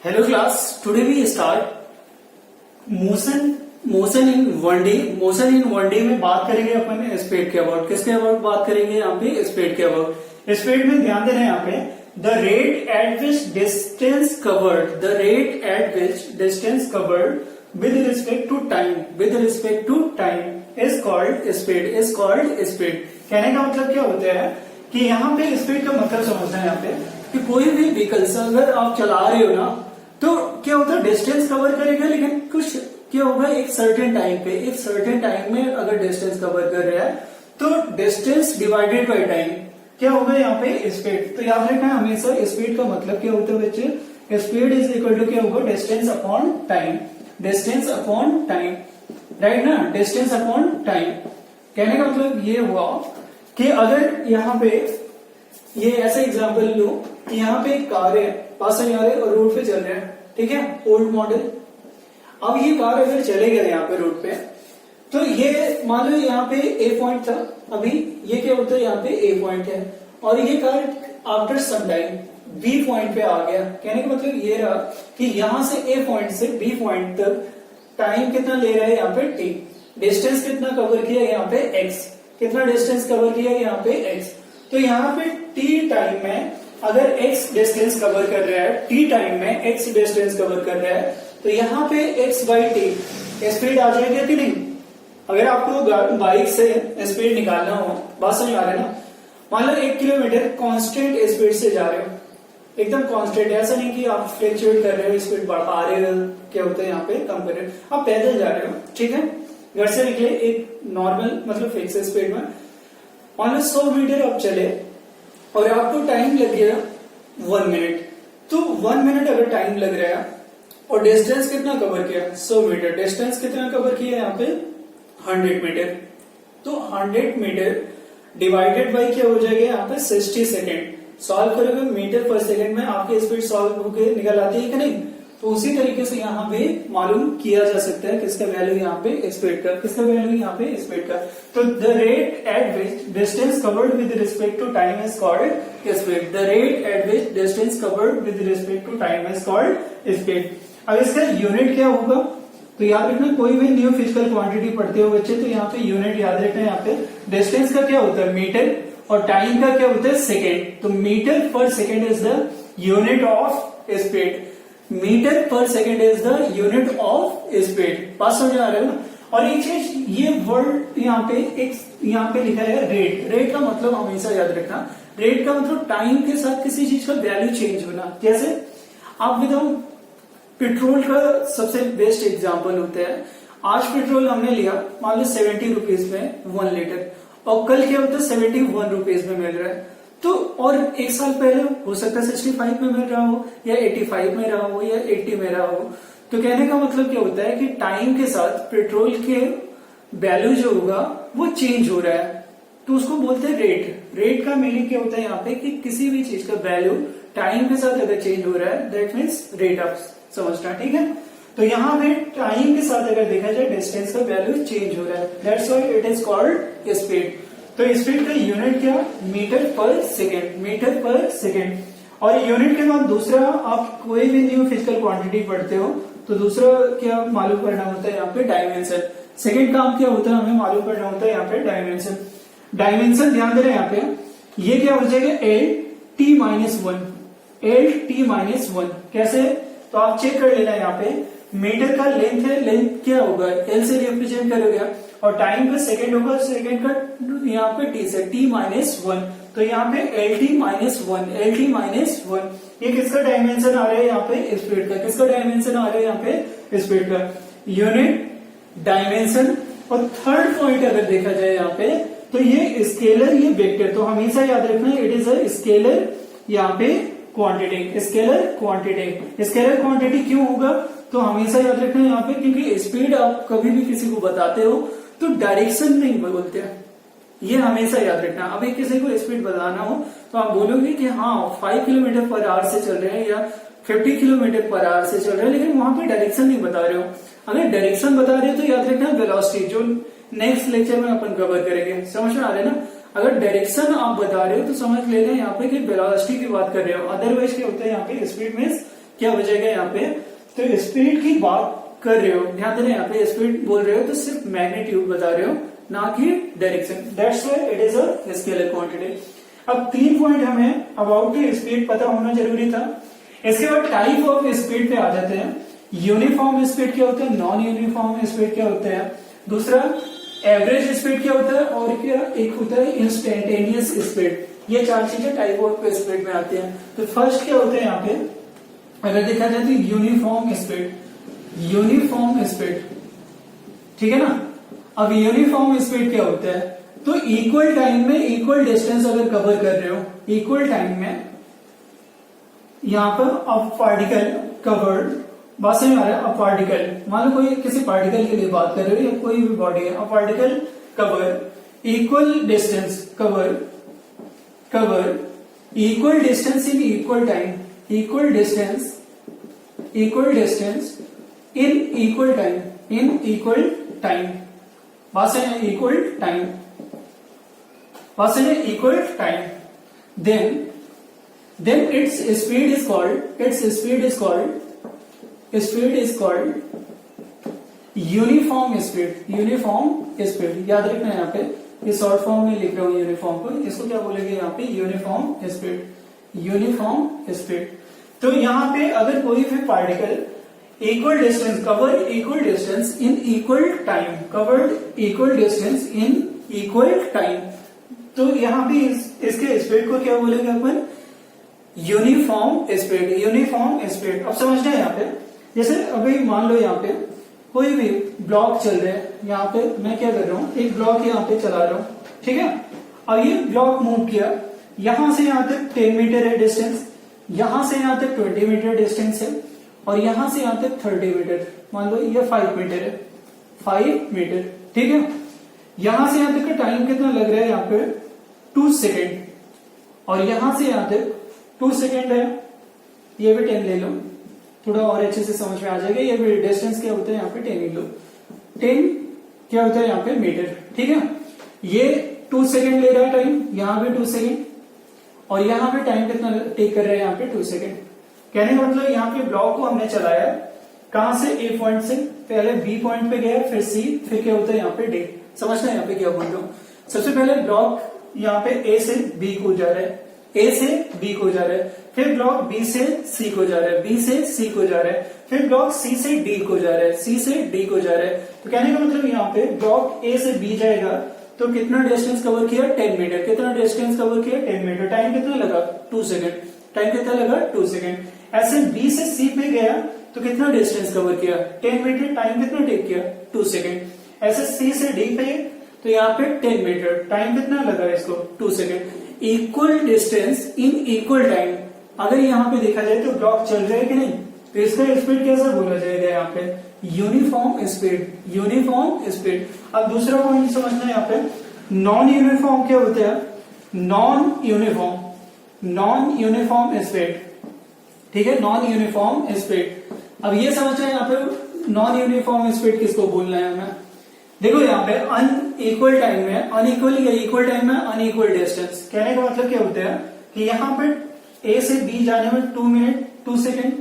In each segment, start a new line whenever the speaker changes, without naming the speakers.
Hello class, today we start motion in one day. Motion in one day में बात करेंगे अपन speed के अबाउट। किसके अबाउट बात करेंगे? यहाँ पे स्पीड के अबाउट। स्पीड में ध्यान देना है यहाँ पे the rate at which distance covered, the rate at which distance covered with respect to time, with respect to time is called speed, is called speed. कहने का मतलब क्या होता है कि यहाँ पे स्पीड का मतलब समझना है यहाँ पे कि कोई भी व्हीकल अगर आप चला रहे हो ना तो क्या होता है, डिस्टेंस कवर करेगा, लेकिन कुछ क्या होगा, एक सर्टेन टाइम पे, एक सर्टेन टाइम में अगर डिस्टेंस कवर कर रहा है तो डिस्टेंस डिवाइडेड बाय टाइम क्या होगा यहाँ पे स्पीड। तो याद रखना हमेशा स्पीड का मतलब क्या होता है बच्चे, स्पीड इज इक्वल टू क्या होगा, distance upon time, distance upon time, right ना, डिस्टेंस अपॉन टाइम। कहने का मतलब ये हुआ कि अगर यहाँ पे ये ऐसा एग्जांपल लो कि यहाँ पे एक कार है, पास से आ रहे और रोड पे चल रहे हैं, ठीक है, ओल्ड मॉडल। अब ये कार अगर चले गए यहाँ पे रोड पे तो ये मान लो यहाँ पे ए पॉइंट था, अभी ये क्या होता है यहाँ पे ए पॉइंट है और ये car after some time B point पे आ गया। कहने का मतलब ये रहा कि यहां से ए पॉइंट से बी पॉइंट तक टाइम कितना ले रहा है यहाँ पे टी, डिस्टेंस कितना कवर किया यहाँ पे एक्स, कितना डिस्टेंस कवर किया यहाँ पे एक्स। तो यहाँ पे टी टाइम में अगर x डिस्टेंस कवर कर रहा है, t टाइम में x डिस्टेंस कवर कर रहा है, तो यहाँ पे x बाई टी स्पीड आ जाएगी कि नहीं। अगर आपको बाइक से स्पीड निकालना हो, बात समझ आ रहा है ना, मान लो 1 किलोमीटर कांस्टेंट स्पीड से जा रहे हो, एकदम कांस्टेंट, ऐसा नहीं कि आप फ्लक्चुएट कर रहे हो, स्पीड बढ़ा रहे हो, क्या होता है यहाँ पे कम कर रहे हो, आप पैदल जा रहे हो, ठीक है, घर से निकले एक नॉर्मल मतलब फिक्स स्पीड में, मान लो 100 मीटर आप चले और आपको टाइम लग गया 1 मिनट। तो 1 मिनट अगर टाइम लग रहा है और डिस्टेंस कितना कवर किया, 100 मीटर, डिस्टेंस कितना कवर किया यहाँ पे 100 मीटर। तो 100 मीटर डिवाइडेड बाई क्या हो जाएगा यहाँ पे 60 सेकेंड। सॉल्व करोगे मीटर पर सेकेंड में आपकी स्पीड सॉल्व होकर निकल आती है कि नहीं। तो उसी तरीके से यहाँ पे मालूम किया जा सकता है किसका वैल्यू यहाँ पे स्पीड का, किसका वैल्यू यहाँ पे स्पीड का। तो the rate at which distance covered with respect to time is called speed, the rate at which distance covered with respect to time is called speed. अब इसका यूनिट क्या होगा, तो याद रखना कोई भी न्यू फिजिकल क्वांटिटी पढ़ते हो बच्चे तो यहाँ पे यूनिट याद रखना, यहाँ पे डिस्टेंस का क्या होता है मीटर और टाइम का क्या होता है सेकेंड। तो metre per second is the unit of speed, metre per second is the unit of speed. बात समझ आ रहा है ना। और एक चीज ये वर्ड यहाँ पे एक यहाँ पे लिखा है रेट, रेट का मतलब हमेशा याद रखना, रेट का मतलब टाइम के साथ किसी चीज का वैल्यू चेंज होना। जैसे आप बताओ पेट्रोल का सबसे बेस्ट एग्जांपल होता है, आज पेट्रोल हमने लिया मान लो 70 रुपीज में 1 लीटर और कल क्या होता है 71 रुपीज में मिल रहा है। तो और एक साल पहले हो सकता है 65 में मिल रहा हो या 85 में रहा हो या 80 में रहा हो। तो कहने का मतलब क्या होता है कि टाइम के साथ पेट्रोल के वैल्यू जो होगा वो चेंज हो रहा है, तो उसको बोलते हैं रेट। रेट का मीनिंग क्या होता है यहाँ पे कि किसी भी चीज का वैल्यू टाइम के साथ अगर चेंज हो रहा है दैट मीन्स रेट आप समझना, ठीक है। तो यहाँ पे टाइम के साथ अगर देखा जाए डिस्टेंस का वैल्यू चेंज हो रहा है, that's why it is called speed. तो स्पीड का यूनिट क्या, metre per second, metre per second. और यूनिट के बाद दूसरा आप कोई भी न्यू फिजिकल क्वांटिटी पढ़ते हो तो दूसरा क्या मालूम करना होता है यहाँ पे डायमेंशन। सेकेंड काम क्या होता है हमें मालूम करना होता है यहाँ पे डायमेंशन। डायमेंशन ध्यान दे रहे हैं यहाँ पे, ये क्या हो जाएगा L T minus 1, L T minus 1। कैसे, तो आप चेक कर लेना यहाँ पे मीटर का लेंथ है, लेंथ क्या होगा एल से रिप्रेजेंट करोगे और टाइम का सेकेंड होगा, सेकेंड का यहाँ पे टी से टी माइनस 1। तो यहाँ पे L T minus 1, L T minus 1 ये किसका डायमेंशन आ रहा है यहाँ पे स्पीड का, किसका डायमेंशन आ रहा है यहाँ पे स्पीड का, यूनिट डायमेंशन। और थर्ड पॉइंट अगर देखा जाए यहाँ पे तो ये स्केलर, ये वेक्टर। तो हमेशा याद रखना इट इज अ स्केलर यहाँ पे quantity, scalar quantity. Scalar quantity क्यों होगा, तो हमेशा याद रखना यहाँ पे क्योंकि स्पीड आप कभी भी किसी को बताते हो तो डायरेक्शन नहीं बोलते हैं, ये हमेशा याद रखना। अभी किसी को स्पीड बताना हो तो आप बोलोगे कि हाँ 5 किलोमीटर पर आवर से चल रहे हैं या 50 किलोमीटर पर आवर से चल रहे हैं, लेकिन वहां पे डायरेक्शन नहीं बता रहे हो। अगर डायरेक्शन बता रहे हो तो याद रखना वेलोसिटी, जो नेक्स्ट लेक्चर में अपन कवर करेंगे, समझ में आ रहा है ना। अगर डायरेक्शन आप बता रहे हो तो समझ लेना यहाँ पे कि वेलोसिटी की बात कर रहे हो, अदरवाइज क्या होता है यहाँ पे स्पीड में क्या हो जाएगा यहाँ पे, तो स्पीड की बात कर रहे हो, ध्यान देना यहाँ पे स्पीड बोल रहे हो तो सिर्फ मैग्नीट्यूड बता रहे हो ना कि direction, that's why it is a scalar quantity. अब 3 पॉइंट हमें अबाउट की स्पीड पता होना जरूरी था। इसके बाद टाइप ऑफ स्पीड पे आ जाते हैं। यूनिफॉर्म स्पीड क्या होता है, नॉन यूनिफॉर्म स्पीड क्या होता है, दूसरा एवरेज स्पीड क्या होता है, और क्या एक होता है इंस्टेंटेनियस स्पीड। ये 4 चीजें टाइप ऑफ स्पीड में आती हैं। तो फर्स्ट क्या होता है यहाँ पे, अगर देखा जाए तो यूनिफॉर्म स्पीड, यूनिफॉर्म स्पीड, ठीक है ना। अब यूनिफॉर्म स्पीड क्या होता है, तो इक्वल टाइम में इक्वल डिस्टेंस अगर कवर कर रहे हो, इक्वल टाइम में यहां पर अ पार्टिकल कवर्ड, बात समझ आ रहा है, अ पार्टिकल, मान लो कोई किसी पार्टिकल के लिए बात कर रहे हो या कोई भी बॉडी है, a particle cover equal distance, cover equal distance in equal time, equal distance in equal time, in equal time, बात से इक्वल टाइम, बात से equal time, then its speed is called uniform speed, याद रखना है यहाँ पे, ये शॉर्ट फॉर्म में लिख रहा हूं यूनिफॉर्म को, इसको क्या बोलेंगे यहाँ पे, यूनिफॉर्म स्पीड। तो यहाँ पे अगर कोई भी particle equal distance, cover equal distance in equal time, covered equal distance in equal time, तो यहाँ पे इसके स्पीड को क्या बोलेंगे अपन, यूनिफॉर्म स्पीड। अब समझना है यहाँ पे, जैसे अभी मान लो यहाँ पे कोई भी ब्लॉक चल रहे हैं, यहाँ पे मैं क्या कर रहा हूँ, एक ब्लॉक यहाँ पे चला रहा हूँ, ठीक है। अब ये ब्लॉक मूव किया, यहां से यहां तक 10 मीटर है डिस्टेंस, यहां से यहां तक 20 मीटर डिस्टेंस है, और यहां से यहां तक 30 मीटर, मान लो ये 5 मीटर है, 5 मीटर, ठीक है। यहां से यहां तक का टाइम कितना लग रहा है यहाँ पे, 2 सेकेंड, और यहां से यहां तक 2 सेकेंड है, ये भी 10 ले लो, थोड़ा और अच्छे से समझ में आ जाएगा। ये भी डिस्टेंस क्या होता है यहाँ पे 10 ले लो, 10 क्या होता है यहाँ पे मीटर, ठीक है। ये 2 सेकेंड ले रहा है टाइम, यहां पे 2 सेकेंड, और यहां पे टाइम कितना टेक कर रहा है यहाँ पे 2 सेकेंड। कहने का मतलब यहाँ पे ब्लॉक को हमने चलाया, कहां से, ए पॉइंट से, पहले बी पॉइंट पे गया, फिर सी, फिर क्या होता है यहाँ पे डी। समझना है यहाँ पे क्या बोल रहा हूँ। सबसे पहले ब्लॉक यहाँ पे ए से बी को जा रहा है, ए से बी को जा रहा है, फिर ब्लॉक बी से सी को जा रहा है, बी से सी को जा रहा है, फिर ब्लॉक सी से डी को जा रहा है, सी से डी को जा रहा है। तो कहने का मतलब यहाँ पे ब्लॉक ए से बी जाएगा तो कितना डिस्टेंस कवर किया, 10 मीटर। कितना डिस्टेंस कवर किया, 10 मीटर। टाइम कितना लगा, 2 सेकेंड। टाइम कितना लगा, 2 सेकेंड। ऐसे बी से सी पे गया तो कितना डिस्टेंस कवर किया, 10 मीटर। टाइम कितना टेक किया, 2 सेकेंड। ऐसे सी से डी पे तो यहाँ पे 10 मीटर। टाइम कितना लगा इसको, 2 second. Equal distance in equal time. अगर यहाँ पे देखा जाए तो ब्लॉक चल रहा है कि नहीं, तो इसका स्पीड कैसा बोला जाएगा यहाँ पे, यूनिफॉर्म स्पीड, यूनिफॉर्म स्पीड। अब दूसरा पॉइंट समझना है यहाँ पे, नॉन यूनिफॉर्म क्या होता है, नॉन यूनिफॉर्म स्पीड, ठीक है, नॉन यूनिफॉर्म स्पीड। अब ये समझना है यहाँ पे नॉन यूनिफॉर्म स्पीड किसको बोलना है हमें। देखो यहाँ पे अनइक्वल टाइम में, अनइक्वल या इक्वल टाइम में अनइक्वल डिस्टेंस। कहने का मतलब क्या होता है कि यहाँ पे ए से बी जाने में 2 मिनट 2 सेकेंड,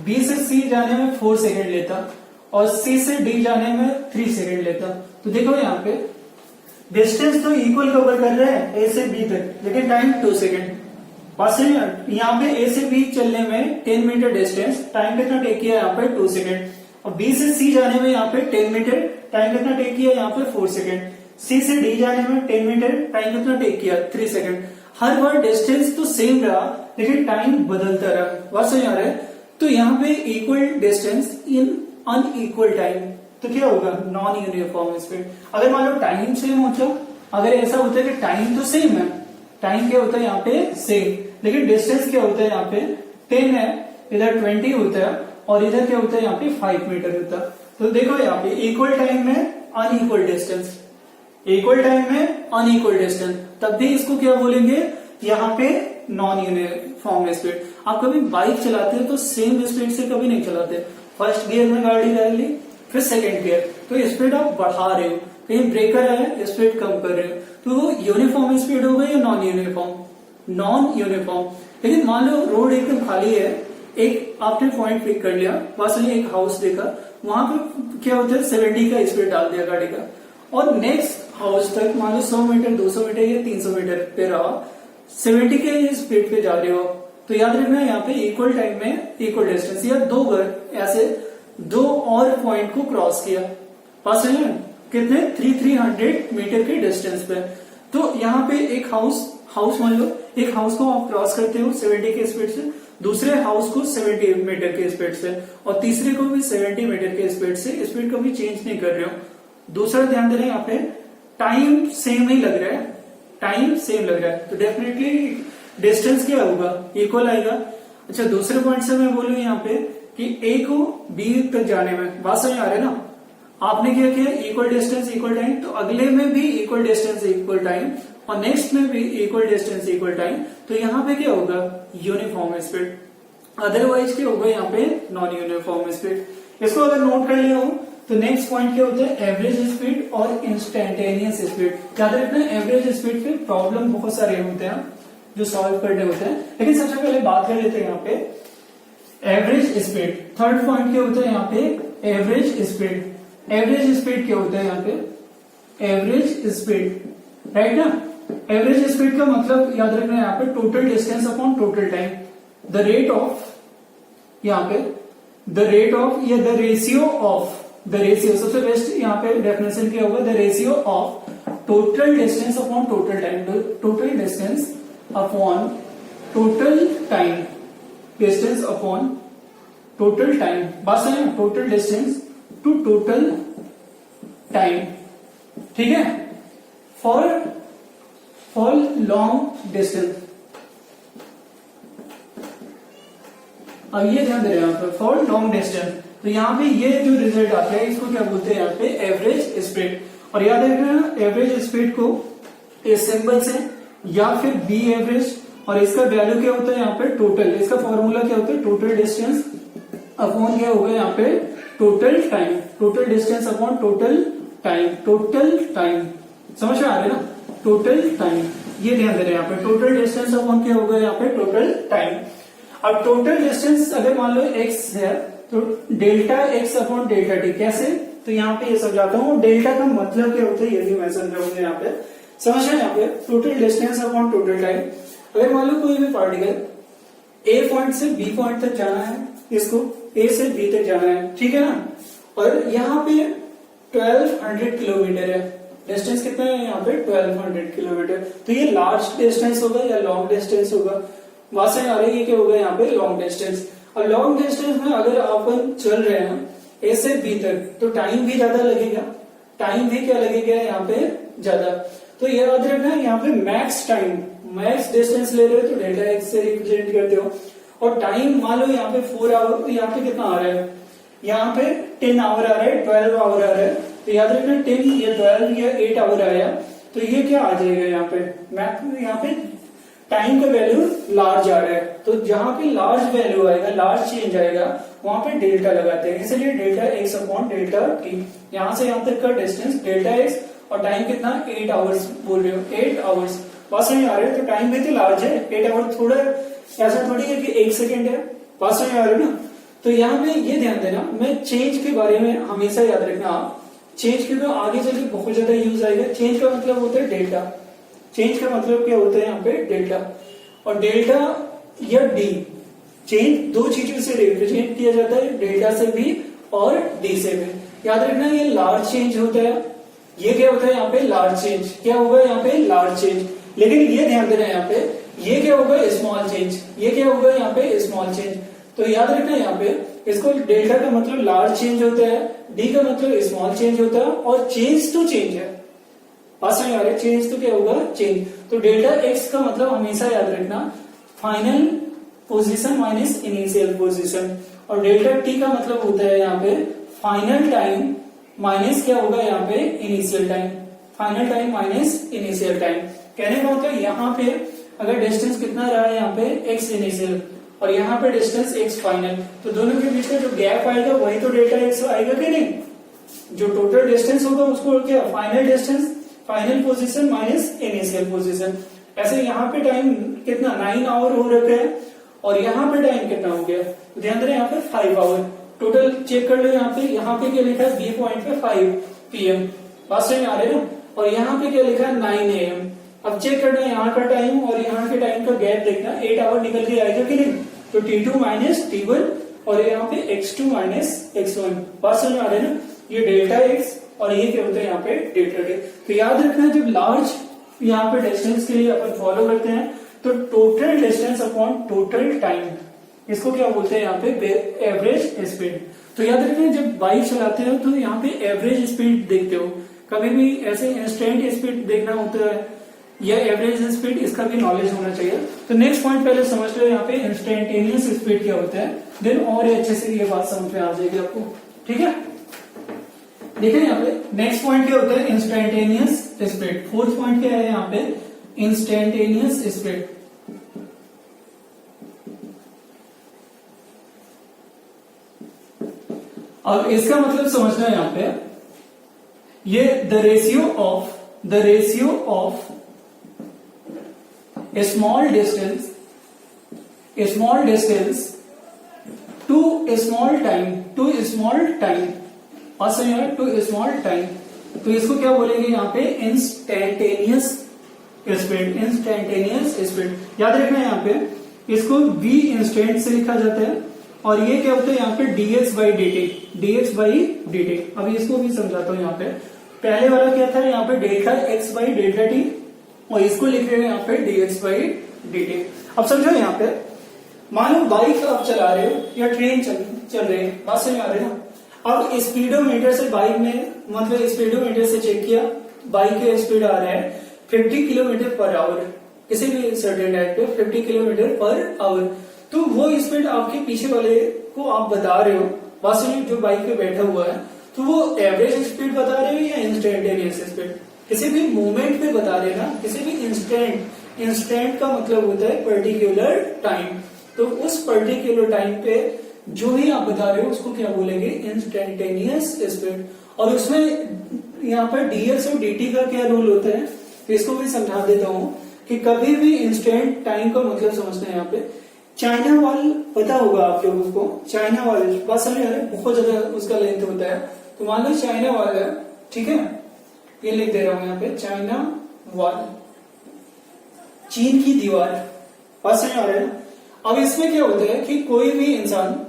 बी से सी जाने में 4 सेकेंड लेता, और सी से डी जाने में 3 सेकेंड लेता। तो देखो यहाँ पे डिस्टेंस तो इक्वल कवर कर रहे हैं ए से बी तक, लेकिन टाइम 2 सेकेंड। बस यहाँ पे ए से बी चलने में 10 मीटर डिस्टेंस, टाइम कितना टेक किया यहाँ पे 2 सेकेंड। और बी से सी जाने में यहाँ पे 10 मीटर, टाइम कितना टेक किया यहाँ पे 4 सेकेंड। सी से डी जाने में 10 मीटर, टाइम कितना टेक किया 3 सेकेंड। हर बार डिस्टेंस तो सेम रहा, लेकिन टाइम बदलता रहा। बात समझ आ रहा है। तो यहाँ पे equal distance in unequal time, तो क्या होगा, नॉन यूनिफॉर्म स्पीड। अगर मान लो टाइम सेम होता, अगर ऐसा होता है कि टाइम तो सेम है, टाइम क्या होता है यहाँ पे सेम, लेकिन डिस्टेंस क्या होता है यहाँ पे 10 है, इधर 20 होता है, और इधर क्या होता है यहाँ पे 5 मीटर होता है। तो देखो यहाँ पे इक्वल टाइम में अनइक्वल डिस्टेंस, इक्वल टाइम में अनइक्वल डिस्टेंस, तब भी इसको क्या बोलेंगे यहाँ पे नॉन यूनिफॉर्म स्पीड। आप कभी बाइक चलाते हो तो सेम स्पीड से कभी नहीं चलाते। फर्स्ट गियर में गाड़ी डाल ली, फिर सेकंड गियर, तो स्पीड आप बढ़ा रहे हो, कहीं ब्रेकर है स्पीड कम कर रहे हो, तो वो यूनिफॉर्म स्पीड होगा या नॉन यूनिफॉर्म, नॉन यूनिफॉर्म। लेकिन मान लो रोड एकदम खाली है, एक आपने पॉइंट पिक कर लिया, बस एक हाउस देखा, वहां पे क्या होता है 70 का स्पीड डाल दिया गाड़ी का, और नेक्स्ट हाउस तक मान लो 100 मीटर 200 मीटर या 300 मीटर पे रहा, 70 के स्पीड पे जा रहे हो, तो याद रखना यहाँ पे इक्वल टाइम में इक्वल डिस्टेंस, या दो घर ऐसे दो और पॉइंट को क्रॉस किया, पास है कितने 300 मीटर के डिस्टेंस पे, तो यहाँ पे एक हाउस मान लो, एक हाउस को आप क्रॉस करते हो 70 के स्पीड से, दूसरे हाउस को 70 मीटर के स्पीड से, और तीसरे को भी 70 मीटर के स्पीड से, स्पीड को भी चेंज नहीं कर रहे हो। दूसरा ध्यान दे रहे हैं यहाँ पे टाइम सेम ही लग रहा है, टाइम सेम लग रहा है, तो डेफिनेटली डिस्टेंस क्या होगा, इक्वल आएगा। अच्छा दूसरे पॉइंट से मैं बोलूं यहाँ पे कि ए को बी तक जाने में बात समझ आ रहा है ना, आपने क्या किया इक्वल डिस्टेंस इक्वल टाइम, तो अगले में भी इक्वल डिस्टेंस इक्वल टाइम, और नेक्स्ट में भी इक्वल डिस्टेंस इक्वल टाइम, तो यहाँ पे क्या होगा यूनिफॉर्म स्पीड, अदरवाइज क्या होगा यहाँ पे नॉन यूनिफॉर्म स्पीड। इसको अगर नोट कर लिया हो तो नेक्स्ट पॉइंट क्या होता है एवरेज स्पीड और इंस्टेंटेनियस स्पीड। याद रखना एवरेज स्पीड पे प्रॉब्लम बहुत सारे होते हैं जो सॉल्व करने होते हैं, लेकिन सबसे पहले बात कर लेते हैं यहाँ पे एवरेज स्पीड। थर्ड पॉइंट क्या होता है यहाँ पे एवरेज स्पीड। एवरेज स्पीड क्या होता है यहाँ पे एवरेज स्पीड, राइट ना। एवरेज स्पीड का मतलब याद रखना है यहाँ पे total distance upon total time, the rate of, यहाँ पे द रेट ऑफ या the ratio of, the ratio सबसे बेस्ट यहाँ पे डेफिनेशन क्या होगा, the ratio of total distance upon total time, total distance upon total time, distance upon total time, बात है total distance to total time, ठीक है। फॉर लॉन्ग डिस्टेंस, अब ये ध्यान दे रहे हैं यहाँ पे फॉर लॉन्ग डिस्टेंस, तो यहाँ पे ये जो रिजल्ट आता है इसको क्या बोलते हैं यहाँ पे एवरेज स्पीड। और याद रखना एवरेज स्पीड को इस सिंबल से या फिर बी एवरेज, और इसका वैल्यू क्या होता है यहाँ पे टोटल, इसका फॉर्मूला क्या होता है टोटल डिस्टेंस अपॉन क्या होगा यहाँ पे total time, total distance upon total time, total time समझ में आ रहा है ना, टोटल टाइम, ये ध्यान दे रहे हैं यहाँ पे टोटल डिस्टेंस अपॉन क्या होगा यहाँ पे टोटल टाइम। अब टोटल डिस्टेंस अगर मान लो x है तो delta x upon delta T, कैसे, तो यहाँ पे ये समझाता हूँ, डेल्टा का मतलब क्या होता है ये भी मैं समझाऊंगा यहाँ पे, समझ रहे हैं यहाँ पे total distance upon total time. अगर मान लो कोई भी पार्टिकल ए पॉइंट से बी पॉइंट तक जाना है, इसको ए से बी तक जाना है, ठीक है ना, और यहाँ पे 1200 किलोमीटर है, डिस्टेंस कितना है यहाँ पे 1200 किलोमीटर, तो ये लार्ज डिस्टेंस होगा या लॉन्ग डिस्टेंस होगा, वहां से आ रही है क्या होगा यहाँ पे लॉन्ग डिस्टेंस। और लॉन्ग डिस्टेंस में अगर अपन चल रहे हैं ए से बी तक तो टाइम भी ज्यादा लगेगा, टाइम भी क्या लगेगा यहाँ पे ज्यादा, तो ये याद रखना यहाँ पे मैक्स टाइम, मैक्स डिस्टेंस ले रहे हो तो डेल्टा एक्स से रिप्रेजेंट करते हो, और टाइम मान लो यहाँ पे 4 आवर, तो यहाँ पे कितना आ रहा है, यहाँ पे 10 आवर आ रहा है, 12 आवर आ रहा है, तो याद रखना 10 या 12 या 8 आवर आया तो ये क्या आ जाएगा यहाँ पे मैक्स, यहाँ पे टाइम का वैल्यू लार्ज आ रहा है, तो जहां पे लार्ज वैल्यू आएगा, लार्ज चेंज आएगा, वहां पे डेल्टा लगाते हैं, इसलिए delta x upon delta T, यहां से यहां तक का डिस्टेंस डेल्टा एक्स, और टाइम कितना 8 आवर्स बोल रहे हो, 8 आवर्स पास में आ रहे हैं, तो टाइम भी तो लार्ज है, 8 आवर थोड़ा ऐसा थोड़ी है कि 1 सेकेंड है, पास में आ रहे ना। तो यहाँ पे ये ध्यान देना, मैं चेंज के बारे में हमेशा याद रखना आप, चेंज के तो आगे चल के बहुत ज्यादा यूज आएगा, चेंज का मतलब होता है डेल्टा, चेंज का मतलब क्या होता है यहाँ पे डेल्टा, और डेल्टा या डी चेंज दो चीजों से रिप्रेजेंट किया जाता है, डेल्टा से भी और डी से भी। याद रखना ये लार्ज चेंज होता है, ये क्या होता है यहाँ पे लार्ज चेंज, क्या होगा यहाँ पे लार्ज चेंज, लेकिन ये ध्यान देना यहाँ पे ये क्या होगा स्मॉल चेंज, ये क्या होगा यहाँ पे स्मॉल चेंज। तो याद रखना यहाँ पे इसको डेल्टा का मतलब लार्ज चेंज होता है, डी का मतलब स्मॉल चेंज होता है, और चेंज टू चेंज है, पास में आ रहा है चेंज तो क्या होगा चेंज। तो डेल्टा एक्स का मतलब हमेशा याद रखना final position minus initial position, और डेल्टा टी का मतलब होता है यहाँ पे फाइनल टाइम माइनस क्या होगा यहाँ पे initial time, final time minus initial time. कहने का मतलब यहाँ पे अगर डिस्टेंस कितना रहा है यहाँ पे एक्स इनिशियल और यहाँ पे डिस्टेंस एक्स फाइनल, तो दोनों के बीच का जो गैप आएगा वही तो डेल्टा एक्स आएगा कि नहीं, जो टोटल डिस्टेंस होगा उसको क्या final distance, final position minus initial position. ऐसे यहाँ पे टाइम कितना 9 आवर हो रखा है, और यहाँ पे टाइम कितना हो गया, तो ध्यान देना यहाँ पे 5 आवर टोटल चेक कर लो। यहाँ पे क्या लिखा है, बी पॉइंट पे 5 PM, बात समझ में आ रही है ना। और यहाँ पे क्या लिखा है 9 AM। अब चेक करना यहाँ का टाइम और यहाँ के टाइम का गैप देखना, 8 आवर निकल के आएगा कि नहीं, तो T2 माइनस T1 और यहाँ पे X2 माइनस X1, बात समझ में आ रही है ना। ये डेल्टा X और ये क्या होता है यहाँ पे डेल्टा T। तो याद रखना जब लार्ज यहाँ पे डिस्टेंस के लिए अपन फॉलो करते हैं तो total distance upon total time, इसको क्या बोलते हैं यहाँ पे एवरेज स्पीड। तो याद रखना जब बाइक चलाते हो तो यहाँ पे एवरेज स्पीड देखते हो, कभी भी ऐसे इंस्टेंट स्पीड देखना होता है या एवरेज स्पीड, इसका भी नॉलेज होना चाहिए। तो नेक्स्ट पॉइंट पहले समझ लो यहाँ पे इंस्टेंटेनियस स्पीड क्या होता है, देन और अच्छे से ये बात समझ में आ जाएगी आपको, ठीक है। देखिए यहाँ पे नेक्स्ट पॉइंट क्या होता है, इंस्टेंटेनियस स्पीड। फोर्थ पॉइंट क्या है यहाँ पे, इंस्टेंटेनियस स्पीड। अब इसका मतलब समझना है यहाँ पे, ये the ratio of a small distance to a small time to a small time, तो इसको क्या बोलेंगे यहाँ पे, इंस्टेंटेनियस स्पीड। याद रखना यहाँ पे इसको v इंस्टेंट से लिखा जाता है और ये क्या होता है यहाँ पे dx by dt। अभी इसको भी समझाता हूँ। यहाँ पे पहले वाला क्या था, यहाँ पे delta x by delta t और इसको लिख रहे हैं यहाँ पे dx by dt। अब समझो यहाँ पे मान लो बाइक आप चला रहे हो या ट्रेन चल रही है, बात समझ में आ रही है ना। अब स्पीडोमीटर से बाइक में मतलब स्पीडोमीटर से चेक किया, बाइक का स्पीड आ रहा है 50 किलोमीटर पर आवर, किसी भी सर्टेन टाइम पे 50 किलोमीटर पर आवर। तो वो स्पीड आपके पीछे वाले को आप बता रहे हो, बात समझ, जो बाइक पे बैठा हुआ है, तो वो एवरेज स्पीड बता रहे हो या इंस्टेंटेनियस स्पीड, किसी भी मोमेंट पे बता रहे ना, किसी भी इंस्टेंट का मतलब होता है पर्टिकुलर टाइम। तो उस पर्टिकुलर टाइम पे जो ही आप बता रहे हो उसको क्या बोलेंगे, इंस्टेंटेनियस स्पीड। और उसमें यहाँ पर dx और dt का क्या रोल होता है, तो इसको भी समझा देता हूँ कि कभी भी इंस्टेंट टाइम का मतलब समझना है। यहाँ पे चाइना वॉल पता होगा आप लोगों को, चाइना वॉल बात समझ आ रहा है, बहुत ज्यादा उसका लेंथ होता है। तो मान लो चाइना वॉल है, ठीक है, ये लिख दे रहा हूं यहाँ पे, चाइना वॉल, चीन की दीवार, बात समझ आ रहा है। अब इसमें क्या होता है कि कोई भी इंसान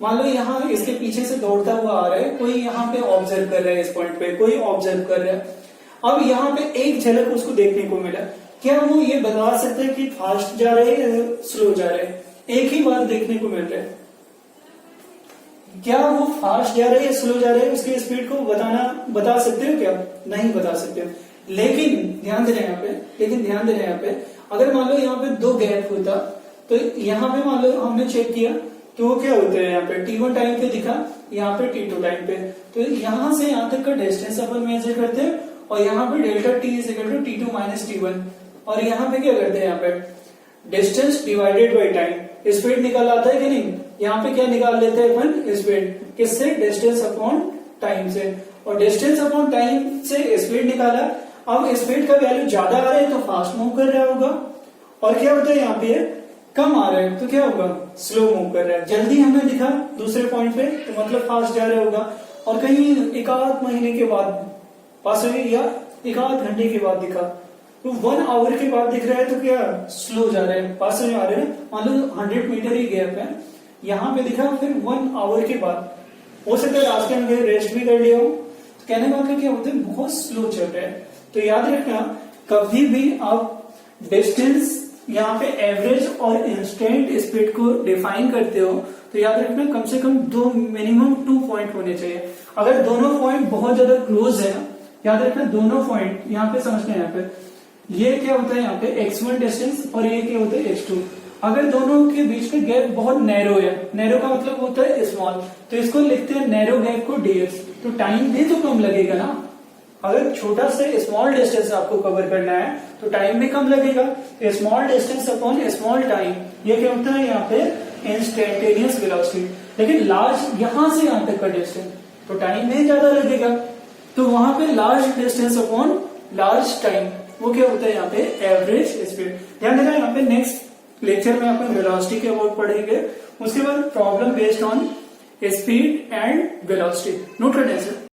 मान लो यहाँ इसके पीछे से दौड़ता हुआ आ रहा है, कोई यहाँ पे ऑब्जर्व कर रहा है, इस पॉइंट पे कोई ऑब्जर्व कर रहा है। अब यहाँ पे एक झलक उसको देखने को मिला, क्या वो ये बता सकते हैं कि फास्ट जा रहे हैं या स्लो जा रहे हैं, एक ही बात देखने को मिल रहा है, क्या वो फास्ट जा रहे हैं या स्लो जा रहे हैं, उसकी स्पीड को बता सकते हो क्या, नहीं बता सकते हो। लेकिन ध्यान देना यहाँ पे अगर मान लो यहाँ पे 2 गैप होता, तो यहाँ पे मान लो हमने चेक किया तो वो क्या होता है, यहाँ पे T1 टाइम पे दिखा, यहाँ पे T2 टाइम पे, तो यहाँ से यहाँ तक का डिस्टेंस अपन मेजर करते हैं और यहाँ पे delta T is equal to T2 minus T1। और यहाँ पे क्या करते हैं, यहाँ पे distance divided by time, speed निकाल आता है कि नहीं, यहाँ पे क्या निकाल लेते हैं अपन, स्पीड, किससे, डिस्टेंस अपॉन टाइम से। और डिस्टेंस अपॉन टाइम से स्पीड निकाला। अब स्पीड का वैल्यू ज्यादा आ रहा है तो फास्ट मूव कर रहा होगा, और क्या होता है यहाँ पे कम आ रहा है तो क्या होगा, स्लो मूव कर रहा है। जल्दी हमें दिखा दूसरे पॉइंट पे तो मतलब फास्ट जा रहा होगा, और कहीं एक आध महीने के बाद पास हुई या एक आध घंटे के बाद दिखा तो 1 आवर के बाद दिख रहा है तो क्या स्लो जा रहा है, पास में आ रहे हैं। मान लो 100 मीटर ही गैप है, यहाँ पे दिखा फिर 1 आवर के बाद, हो सकता है रास्ते में रेस्ट भी कर लिया हो, तो कहने का मतलब क्या होता है, बहुत स्लो चल रहा है। तो याद रखना कभी भी आप डिस्टेंस यहाँ पे एवरेज और इंस्टेंट स्पीड को डिफाइन करते हो तो याद रखना कम से कम मिनिमम 2 पॉइंट होने चाहिए। अगर दोनों पॉइंट बहुत ज्यादा क्लोज है, याद रखना दोनों पॉइंट यहाँ पे समझना है, यहाँ पे ये क्या होता है, यहाँ पे x1 डिस्टेंस और ये क्या होता है x2। अगर दोनों के बीच का गैप बहुत नैरो है, नैरो का मतलब होता है स्मॉल, तो इसको लिखते हैं नैरो गैप को dx, तो टाइम भी तो कम लगेगा ना। अगर छोटा से स्मॉल डिस्टेंस आपको कवर करना है तो टाइम भी कम लगेगा। Small distance upon small time, ये क्या होता है यहाँ पे इंस्टेंटेनियस वेलोसिटी। लेकिन लार्ज यहाँ से यहाँ तक का डिस्टेंस तो टाइम भी ज्यादा लगेगा, तो वहां पे large distance upon large time, वो क्या होता है यहाँ पे एवरेज स्पीड। ध्यान देना यहाँ पे नेक्स्ट लेक्चर में अपन वेलोसिटी के अबाउट पढ़ेंगे। उसके बाद problem based on speed and velocity. Note करने से